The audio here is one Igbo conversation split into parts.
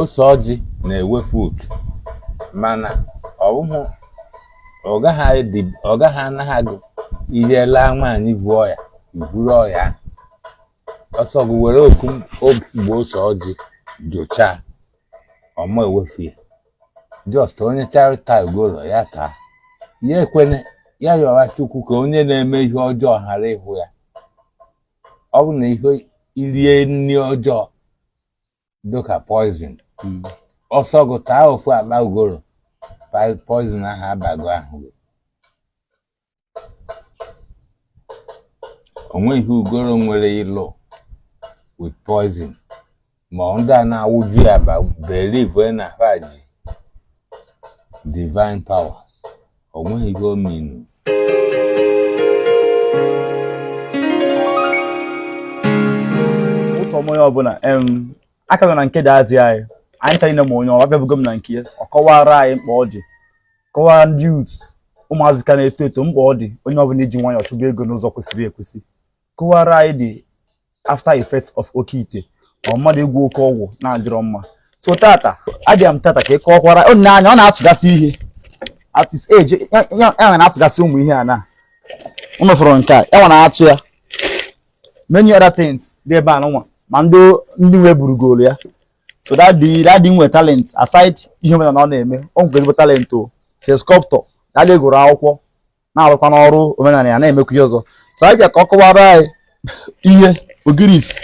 ose ọjị na-ewefu uchu mana ọ gaghị anaghị agụ ihe laa nwaanyị vuo ya ivuru ọya ọsọ gị were ofu ogbe ose ọjị jụchaa ọma ewefu ya just onye charịta ugolo ya taa ya ekwene ya yọwa Chukwu ka onye na-eme ihe ọjọọ ghara ịhụ ya. Ọ bụ na ihe irie nri ọjọọ dịka poison ọsọ gị taa ofu akpa ugoro poison ahụ abago ahụ gị. Onwe ihe ugoro nwere ịlụ with poison ma ndị a na-awụju ya believe na ha ji divine powers. Onwe ihe o minu. Ụtọ onye ọbụla aka na nke dị azị anyị chọrọ ine ma onye ọbịa bụgo m na nke ya ọ kọwara anyị mkpa ọ dị kọwara ndị youth ụmụazị ka na-eto eto mkpa ọ dị onye ọbụla iji nwayọọ chụba ego n'ụzọ kwesịrị ekwesị kọwara anyị dị after effects of oke ite ọ mmadụ egwu oke ọgwụ na-adịrọ mma. So tata adịghị m tata ka ị kọwakwara ọ na-anya ọ na-atụgasị ihe at his age ya na-atụgasị ụmụ ihe a na ụnụ fọrọ nke a ya na-atụ ya many other things dị ebe a nwa ma ndị nwe burugoro ya. So that dị nwe talent aside ihe omenala ọ na-eme ọ nwere ezigbo talent o se sculptor that dị gụrụ akwụkwọ na-arụkwa n'ọrụ omenala ya na-emekwa ihe ọzọ. So anyị bịa ka ọ kọwara anyị ihe ogiris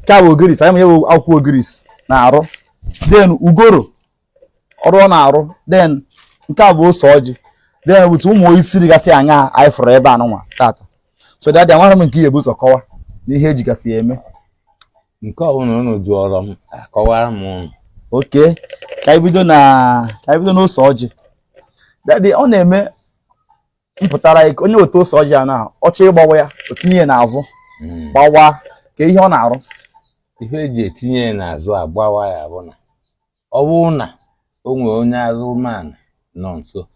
ka bụ ogiris anyị ma ihe bụ akwụkwọ ogiris na-arụ then ugoro ọrụ ọ na-arụ then nke a bụ ose ọjị then otu ụmụ isi dịgasị anya anyị fụrụ ebe a nwa tata. So that dị anwara m nke ihe bụ ụzọ kọwa na ihe ejigasị ya eme nke ọbụla unu jụọrọ m akọwara m unu. Okay, ka anyị bido n'ose ọjị. Dadị ọ na-eme mpụtara ike onye weta ose ọjị a na ọchọ ịgbawa ya o tinye ya n'azụ gbawa ka ihe ọ na-arụ. Ihe eji etinye ya n'azụ agbawa ya bụ na ọ bụrụ na o nwere onye azụmanụ nọ nso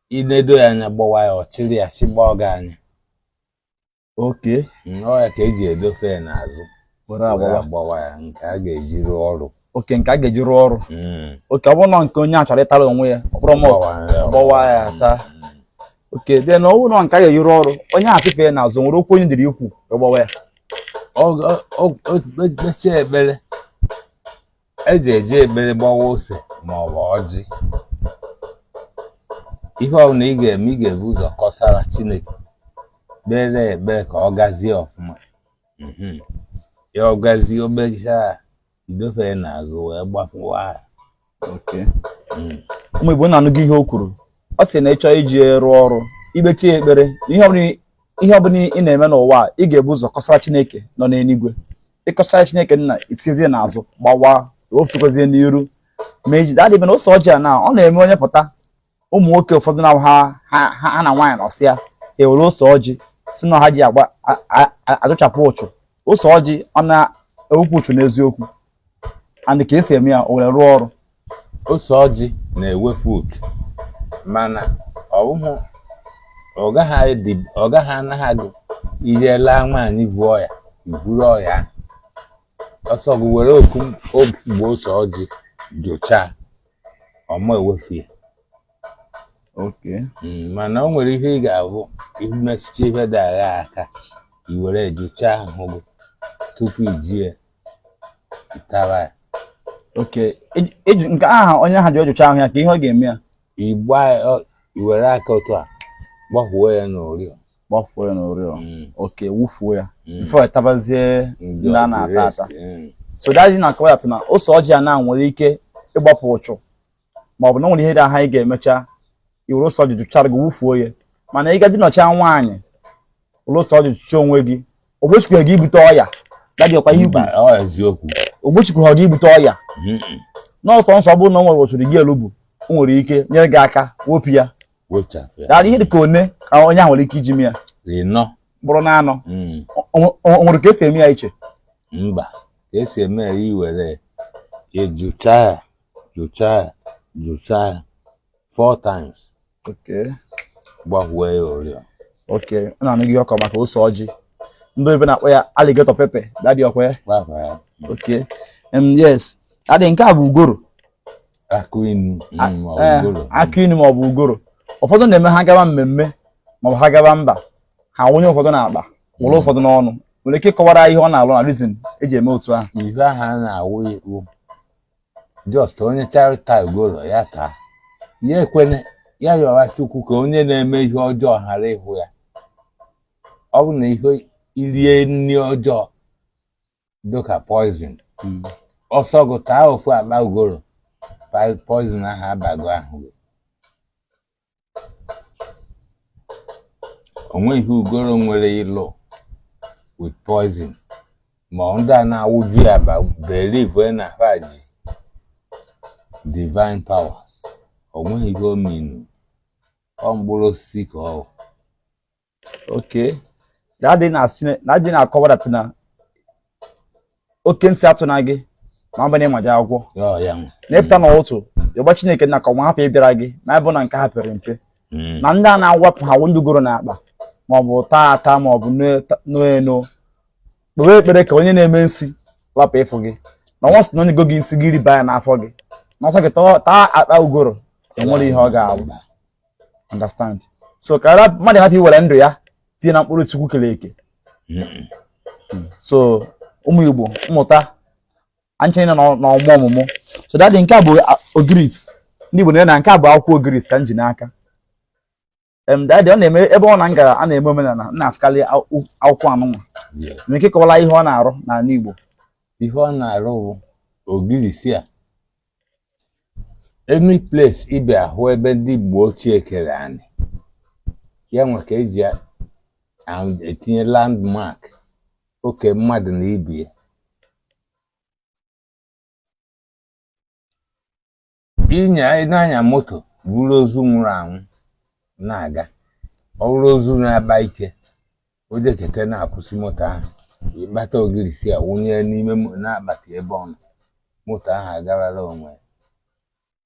inedo ya anya gbawa ya ọchịrị ya chịgbaa gị anya. Okay, ọ ya ka eji edofe ya n'azụ agbawa ya nke a ga-eji rụọ ọrụ. Oke, nke a ga-eji rụọ ọrụ. Oke, ọ bụrụ na nke onye a chọrọ ịtara onwe ya ọ bụrụ ma gbawa ya taa. Oke, then ọ bụrụ na nke a ga-eji rụọ ọrụ onye a fịfe ya n'azụ nwere okwu onye dịrị ikwu ka gbawa ya. Ekpechi ekpere eji eje ekpere gbawa ose ma ọ bụ ọjị ihe ọbụla ị ga-eme ị ga-ebu ụzọ kọsara Chineke kpere ekpere ka ọ gazie ọfụma. Ya ọ gazie obechaa idofe ya n'azụ wee gbafuwa ya. Okay, ụmụ Igbo na-anụgo ihe o kwuru ọ sị na ịchọ iji rụọ ọrụ ikpechi ekpere ihe ọbụla ị na-eme n'ụwa ị ga-ebu ụzọ kọsara Chineke nọ n'eluigwe. Ịkọsara Chineke nna itizie n'azụ gbawa ofutukwazie n'iru ma eji dadịbe na ose ọjị a na ọ na-eme onye pụta ụmụ nwoke ụfọdụ na ha na nwaanyị nọsịa ewere ose ọjị si na ha ji agba ajụchapụ ụchụ. Ose ọjị ọ na-ewepụ ụchụ n'eziokwu and ka esi eme ya o were rụọ ọrụ. Ose ọjị na-ewefu uchu mana ọ gaghị anaghị agụ ihe laa nwaanyị vuo ya ivuru ọya ọsọ gị were ofu ogbe ose ọjị jụchaa ọma ewefu ya. Okay, mana o nwere ihe ị ga-abụ imetụta ihe dị agha aka i were jụchaa ahụ gị tupu ijie itara ya. okay, nke aha onye ahụ ji ọjụcha ahụ ya ka ihe ọ ga-eme ya i were aka otu a gbafuo ya n'oriọ. Okay, wufuo ya before tabazie ndị a na-ata ata. So dadị na-akọwa atụ na ose ọjị a na nwere ike ịgbapụ ụchụ ma ọ bụ na nwere ihe dị aha ị ga-emecha iwere ose ọjị jụchara gị wufuo ya. Mana ị gaji nọcha nwaanyị were ose ọjị jụcha onwe gị ogbochikwa gị ibute ọya. Dadị ọkwa ihe ikwu eziokwu ogbochikwa gị ibute ọya n'ọsọ nsọ bụrụ na o nwere ochiri gị elubu o nwere ike nyere gị aka wepụ ya. Dadị ihe dị ka one ka onye ahụ nwere ike iji mee ya bụrụ na anọ o nwere ka esi eme ya iche. Mba, ka esi eme ya iwere ya jụchaa ya 4 times. Okay, gbafuo ya oriọ. Okay, ọ na-anụ gị ọkọ maka ose ọjị ndị oyibo na-akpọ ya alligator pepper. Dadị ọkwa ya. Okay, yes, adị nke a bụ ugoro akụ inu ma ugoro akụ inu ma ọ bụ ugoro. Ụfọdụ na-eme ha gaba mmemme ma ọ bụ ha gaba mba ha wụnye ụfọdụ na-akpa wụrụ ụfọdụ n'ọnụ, nwere ike ịkọwara ihe ọ na-alụ na reason eji eme otu ahụ. ihe ahụ a na-awụ ikwu just onye charịta ugoro ya taa ya ekwene ya yọwa Chukwu ka onye na-eme ihe ọjọọ ghara ịhụ ya. Ọ bụ na ihe irie nri ọjọọ dịka poison ọsọ gụ taa ofu akpa ugoro poison ahụ abago ahụ gị. Onweghị ugoro nwere ịlụ with poison ma ndị a na-awụju ya believe na ha ji divine powers. Onweghị ihe ominu ọ mkpụrụ osisi ka ọ. Okay, na-adị na-akọwa dat na oke nsị atụ na gị ma ọ bụ na ịmaja akwụkwọ na-efụta n'ụtụ ịgba Chineke na ka nwa hapụ ịbịara gị ma ọ bụ na nke ha pere mpe na ndị a na-agwapụ ha ndị ugoro na-akpa ma ọ bụ taa ata ma ọ bụ n'eno kpewe ekpere ka onye na-eme nsị lapụ ịfụ gị na nwa sị na onye go gị nsị gị riba ya n'afọ gị na ọsọ gị taa akpa ugoro enwere ihe ọ ga-abụ. Understand? So ka mmadụ hapụ iwere ndụ ya tinye na mkpụrụ Chukwu kere eke. So ụmụ Igbo mmụta anche na ọmụmụ ọmụmụ. So dadị nke a bụ ogiris ndị Igbo na nke a bụ akwụkwọ ogiris ka m ji n'aka. Dadị ọ na-eme ebe ọ na ngara a na-eme omenala na-afụkarị akwụkwọ anụnwa nwere ike ịkọwara ihe ọ na-arụ n'ala Igbo. Ihe ọ na-arụ bụ ogirisi a any place ịbịa hụ ebe ndị Igbo ochie kere anyị ya nwe ka eji etinye landmark oke mmadụ na ibie. Ịnya moto buru ozu nwụrụ anwụ na-aga ọ bụrụ ozu na-aba ike o jekete na-akwụsị moto ahụ ịkpata ogirisi a wụnye n'ime na-akpati ebe ọ nọ moto ahụ agawala onwe ya.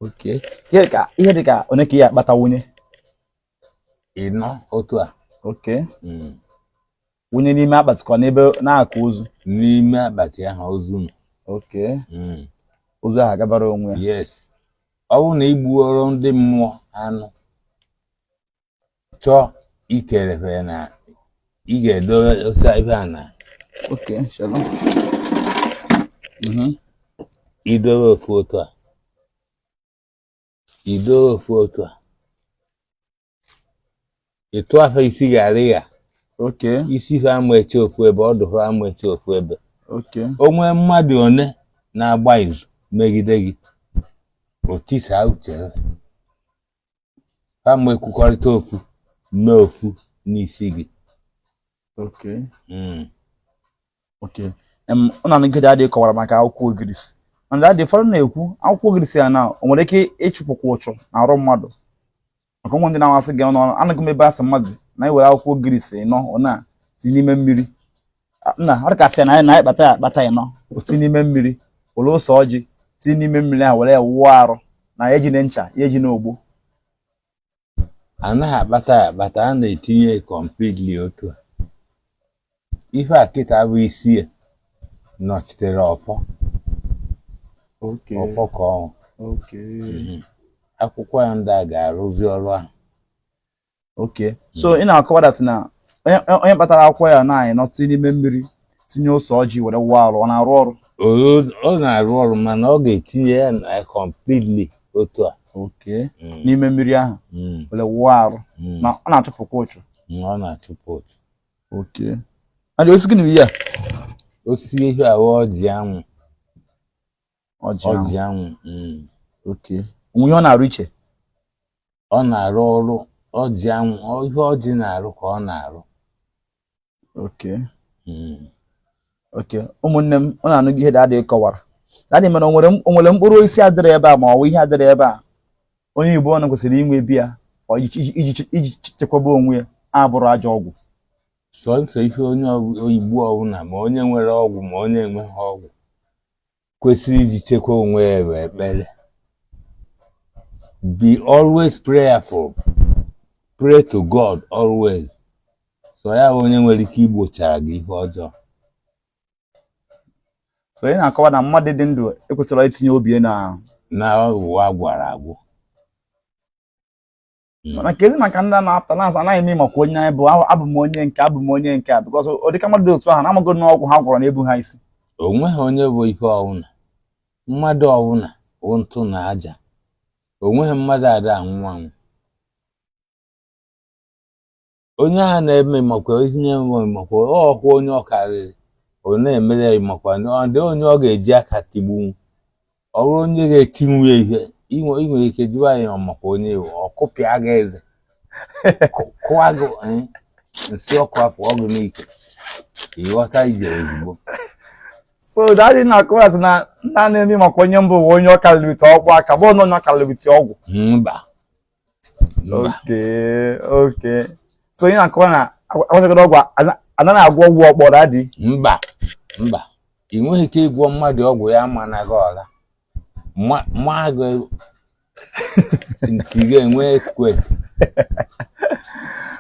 Okay, ihe dịka one ka ya akpata wunye ịnọ otu a. Okay, wunye n'ime akpati ka n'ebe na-akụ ozu n'ime akpati ahụ ozu nọ. Okay, ozu ahụ agabara onwe ya. Yes, ọ bụrụ na igbuoro ndị mmụọ anụ chọọ ikerefe na ị ga-edowe ose ife a na idowe ofu otu a ịtụ afọ isi ghara ya. Isi fa ama eche ofu ebe ọdụ fa ama eche ofu ebe. O nwee mmadụ one na-agba izu megide gị otisa uche fa ma ekwukọrịta ofu mee ofu n'isi gị. Ọ na-anọgide adịghị kọwara maka akwụkwọ ogirisi and adị ụfọdụ na-ekwu akwụkwọ ogirisi ya na o nwere ike ịchụpụkwa ụchụ na arụ mmadụ maka ụmụ ndị na-amasị gị ọnụ anaghị m ebe asị mmadụ na iwere akwụkwọ ogirisi ịnọ ọ na-esi n'ime mmiri nna ọ dịkasị ya na anyị na-akpata ya akpata ịnọ o si n'ime mmiri were ose ọjị si n'ime mmiri ahụ were ya wụọ arụ na ya eji na ncha ya eji n'ogbo. Anaghị akpata ya akpata a na-etinye completely otu a. Ife a kịta bụ isi ya nọchitere ọfọ ọfọ ka ọnwụ. Akwụkwọ ya ndị a ga-arụzi ọrụ ahụ. So ị na-akọwa dat na onye kpatara akwụkwọ ya na anyị nọtị n'ime mmiri tinye ose ọjị were wụọ arụ ọ na-arụ ọrụ. Ọ na-arụ ọrụ mana ọ ga-etinye ya na completely otu a n'ime mmiri ahụ were wụọ arụ na ọ na-achụpụkwa ụchụ. Ọ na-achụpụ ụchụ. Adị osi gịnị ya? Osisi ihe ahụ ọjị anwụ. Ọjị anwụ. Onwe ọ na-arụ iche. Ọ na-arụ ọrụ ọjị anwụ ihe ọjị na-arụ ka ọ na-arụ. Ụmụnne m ọ na-anụ ihe dadị kọwara dadị mere o nwere mkpụrụ osisi adịrị ebe a ma ọ bụ ihe adịrị ebe a onye Igbo ọnụ kwesịrị inwe biya iji chekwaba onwe ya abụrụ ajọ ọgwụ. Sọnsọ ife onye Igbo ọbụla ma onye nwere ọgwụ ma onye enweghị ọgwụ kwesịrị iji chekwa onwe ya wee ekpere. Be always prayerful. Pray to God always. So ya bụ onye nwere ike igbochara gị ihe ọjọọ. So ị na-akọwa na mmadụ dị ndụ ekwesịrị itinye obi na ụwa gwara agwụ. mana ka ezi maka ndị na-apụta na-asa anaghị eme maka onye anyị bụ abụ m onye nke abụ m onye nke a because ọ dịka mmadụ dị otu ahụ na-amago n'ọgwụ ha gwọrọ na-ebu ha isi. O nweghị onye bụ ife ọwụna, mmadụ ọwụna bụ ntụ na aja. O nweghị mmadụ ada anwụ anwụ. Onye ahụ na-eme makwa ihe makwa ọkwa onye ọ karịrị, ọ na-emere ya makwa ọ dị onye ọ ga-eji aka tigbu. Ọ bụrụ onye ga-etinwu ihe inwere ike jụọ anyị makwa onye ọkụpịa gị eze kụwa gị nsị ọkụ afọ ọgụ n'ike ịghọta ije ozugbo. So dadị na-akọwa sị na nna na-eme maka onye mbụ onye ọ kalịrịta ọgwụ aka bụ onye ọ kalịrịta ọgwụ. Mba. Okay. So onye na-akọwa na agwụchagodo ọgwụ anaghị agwọ ọgwụ ọkpọ dadị. Mba. Ị nweghị ike ịgwọ mmadụ ọgwụ ya ma na gị ọla ma gị nke ga-enwe kwek.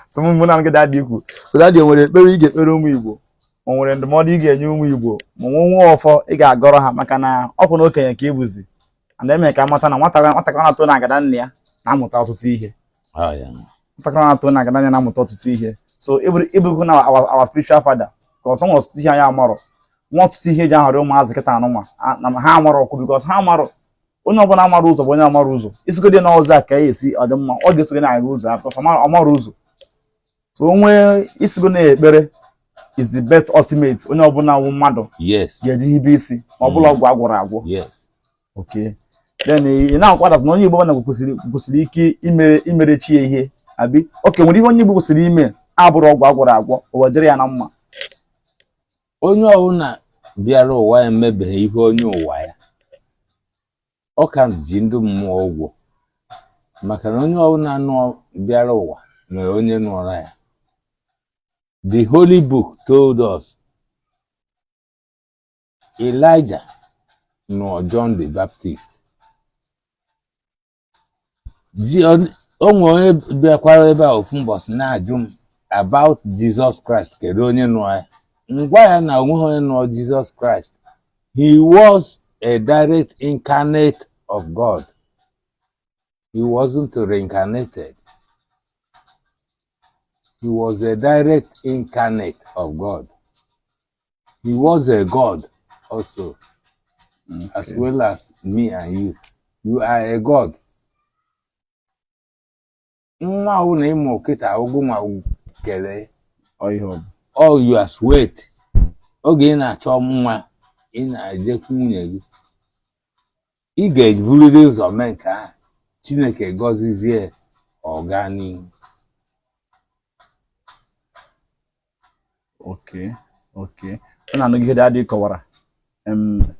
So mụ na dadị ikwu. So dadị o nwere ekpere ị ga-ekpere ụmụ Igbo, o nwere ndụmọdụ ị ga-enye ụmụ Igbo ma nwe ọfọ ị ga-agọrọ ha maka na ọ bụ na okenye ka ịbụzi ana eme ka amata na nwatakịrị na-atụ na agada nne ya na-amụta ọtụtụ ihe. Nwatakịrị na-atụ na agada nne na-amụta ọtụtụ ihe. So ịbụkwu na our spiritual father ka ọsọ nwe ọtụtụ ihe anyị amarọ nwa ọtụtụ ihe eji ahọrọ ụmụazị kịta anụnwa na ha amarọ ọkụ bikọs ha amarọ onye ọbụla amara ụzọ bụ onye amara ụzọ isigode na ụzọ a ka ya esi ọ dị mma ọ ga-esoge na-aga ụzọ ọmara ụzọ. So onwe isigo na ekpere is the best ultimate onye ọbụla wụ mmadụ ga-eji hibe isi ma ọ bụla ọgwụ agwọrọ agwọ. Okay. Then ị na-akwada na onye Igbo mana kwesịrị ike imere chi ya ihe abi oke nwere ihe onye Igbo kwesịrị ime abụrụ ọgwụ agwọrọ agwọ o wedere ya na mma. Onye ọbụla bịara ụwa ya emebeghị ihe onye ụwa ya ọ ka ji ndị mmụọ ụgwọ maka na onye ọbụla bịara ụwa nwere onye nụrụ ya. The Holy Book told us Elijah nụrụ John the Baptist. O nwere onye bịakwara ebe a ofu mbọsị na-ajụ m about Jesus Christ kedu onye nụrụ ya. Ngwa ya na onweghị onye nụrụ Jesus Christ. He was a direct incarnate of God. He wasn't reincarnated. He was a direct incarnate of God. He was a God also, as well as me and you. You are a God. Nwa ahụ na ịmụ kịta ụgwụ ma kelee all you are sweat. Oge ị na-achọ mma ị na-ejekwu nwunye gị ị ga-evuriri ụzọ mee nke ahụ Chineke gọzizie ọganihu. Okay. Ọ na-anọgide adị kọwara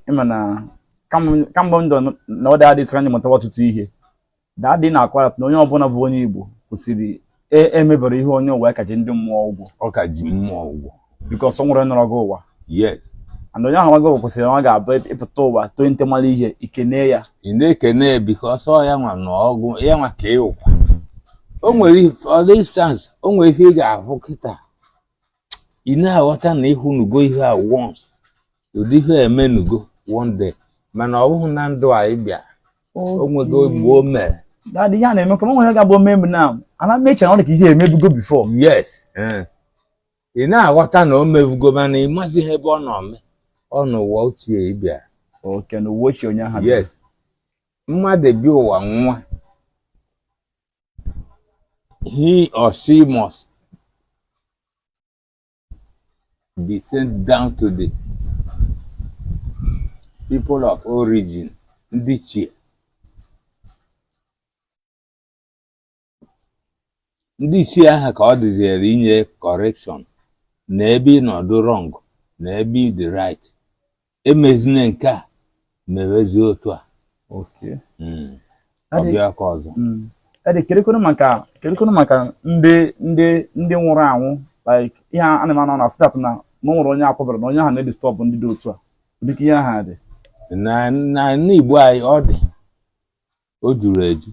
ịma na kamgbe ndụ na ọ dị adị sịrị anyị mụtawa ọtụtụ ihe dadị na-akọwara na onye ọbụla bụ onye Igbo kwesịrị emebere ihe onye ụwa kaji ndị mmụọ ụgwọ. Ọ ka ji mmụọ ụgwọ bikọs ọ nwere nọrọ gị ụwa. Yes. And onye ahụ nwa gị kwesịrị ọ ga-abụ ịpụta ụwa too nte mara ihe ikene ya. Ị na-ekene ya bikọs ọ ya nwa n'ọgwụ ya nwa ka ịwụkwa. O nwere for instance o nwere ife ị ga-afụ kịta ị na-aghọta na ịhụnugo ihe a once ụdị ihe emenugo one day mana ọ bụghị na ndụ a ịbịa o nwego mgbe o mere. Dadị ya na-eme ka m nwere ga-abụ member na ana meche na ọ dị ka ihe emebugo before. Yes. Ị na-aghọta na o mebugo mana ị mazi ihe ebe ọ nọ n'ụwa ochie ịbịa. Okay, na ụwa ochie onye ahụ. Yes. Mmadụ bi ụwa nwa he or she must be sent down to the people of origin, ndị Ichie. Ndị Ichie ahụ ka ọ dịziere inye correction na ebe ị nọdụ wrong na ebe ị dị right. Emezine nke a mewezi otu a. Okay. Ọ bịa ka ọzọ. Kerekonu maka ndị nwụrụ anwụ like ihe a na-anọ na stat na nwere onye akwụbara na onye ahụ na-edistọb ndị dị otu a dịka ihe ahụ dị na n'Igbo anyị ọ dị o juru eju.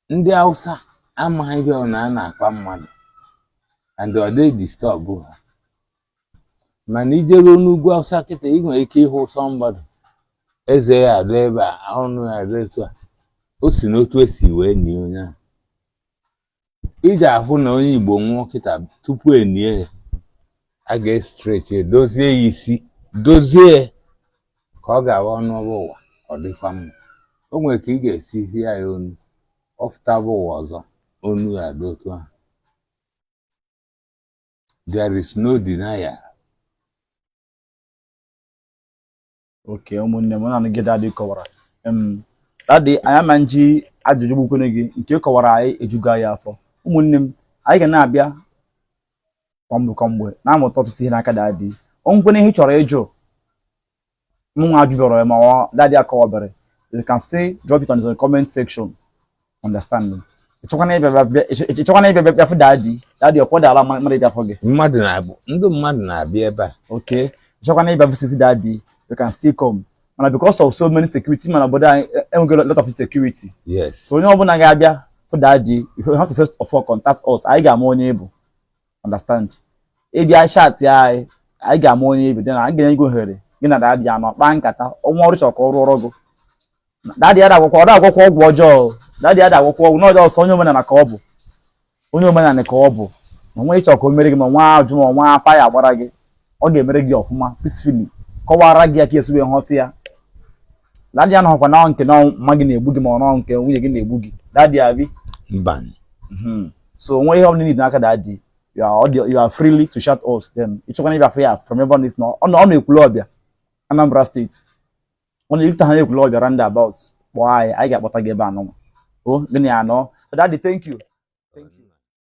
Ndị Hausa amaghị ihe na a na-akpa mmadụ and ọ dị disturb ha mana ijere n'ugwu Awụsa kịta ị nwere ike ịhụ somebody eze ya adị ebe a ọnụ ya adị etu a o si n'otu esi wee nie onye ahụ iji ahụ na onye Igbo nwụọ kịta tupu enie ya a ga-estrechi dozie ya isi dozie ka ọ ga-awa ọnụọgụ ụwa ọ dịkwa mma o nwere ka ị ga-esi hịa ya onu ọfụtaba ụwa ọzọ onu ya dị otu ahụ there is no denial. Okay, ụmụnne m na gị dadị kọwara dadị anyị ama nji ajụjụ gbukwene gị nke kọwara anyị ejugo anyị afọ ụmụnne m anyị ga na-abịa kwamgbe na-amụta ọtụtụ ihe n'aka dadị onwekwene ihe ị chọrọ ịjụ mụnwa ajụbịara ya ma dadị akọwabere you can say drop it on the comment section. Understand? Ịchọkwana ịbịa bịa fụ dadị ọkwadala mmadụ ịbịa fọ gị Ndị mmadụ na-abịa ebe a. Okay, ịchọkwana ịbịa visit dadị you can still come. And because of so many security man about that and we got a lot of security. Yes. So when you're gonna for daddy, you have to first of all contact us. I got more able. Understand? If I chat I got more able, then I get go here. You know daddy I'm not bank at all more rich or rogo. Daddy had a walk wajo. Daddy had a walk not just on your man and a cobo. On your man and a cobo. No way to come make him one fire what I get. Okay, make you off peacefully. Kọwara gị aka esi wee nghọta ya dadị ya nọkwa na nke na mma gị na-egbu gị ma ọ nọ nke nwunye gị na-egbu gị dadị abi mba so onwe ihe ọ need n'aka dadị you are freely to shout us then ịchọkwana ịbịa afọ ya from ebe ọ na-ekwulu ọbịa Anambra State ọ na-erita ha na-ekwulu ọbịa roundabout kpọọ anyị ga-akpọta gị ebe anọ o gịnị anọ so dadị thank you.